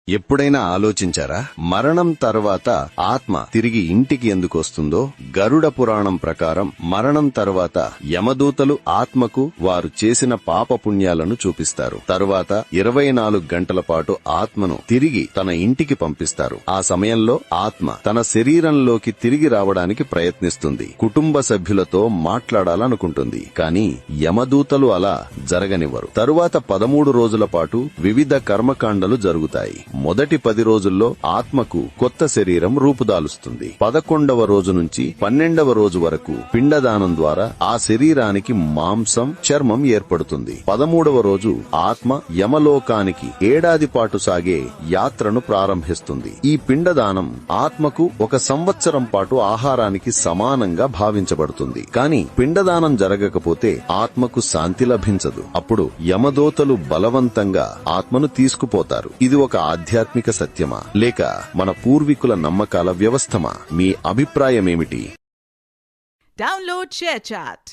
ఎప్పుడైనా ఆలోచించారా? మరణం తర్వాత ఆత్మ తిరిగి ఇంటికి ఎందుకు వస్తుందో? గరుడ పురాణం ప్రకారం మరణం తర్వాత యమదూతలు ఆత్మకు వారు చేసిన పాపపుణ్యాలను చూపిస్తారు. తరువాత 24 గంటల పాటు ఆత్మను తిరిగి తన ఇంటికి పంపిస్తారు. ఆ సమయంలో ఆత్మ తన శరీరంలోకి తిరిగి రావడానికి ప్రయత్నిస్తుంది. కుటుంబ సభ్యులతో మాట్లాడాలనుకుంటుంది. కానీ యమదూతలు అలా జరగనివ్వరు. తరువాత 13 రోజుల పాటు వివిధ కర్మకాండలు జరుగుతాయి. మొదటి 10 రోజుల్లో ఆత్మకు కొత్త శరీరం రూపుదాలుస్తుంది. 11వ రోజు నుంచి 12వ రోజు వరకు పిండదానం ద్వారా ఆ శరీరానికి మాంసం, చర్మం ఏర్పడుతుంది. 13వ రోజు ఆత్మ యమలోకానికి ఏడాది పాటు సాగే యాత్రను ప్రారంభిస్తుంది. ఈ పిండదానం ఆత్మకు 1 సంవత్సరం పాటు ఆహారానికి సమానంగా భావించబడుతుంది. కానీ పిండదానం జరగకపోతే ఆత్మకు శాంతి లభించదు. అప్పుడు యమదూతలు బలవంతంగా ఆత్మను తీసుకుపోతారు. ఇది ఒక ఆధ్యాత్మిక సత్యమా లేక మన పూర్వీకుల నమ్మకాల వ్యవస్థమా? మీ అభిప్రాయమేమిటి? Download ShareChat.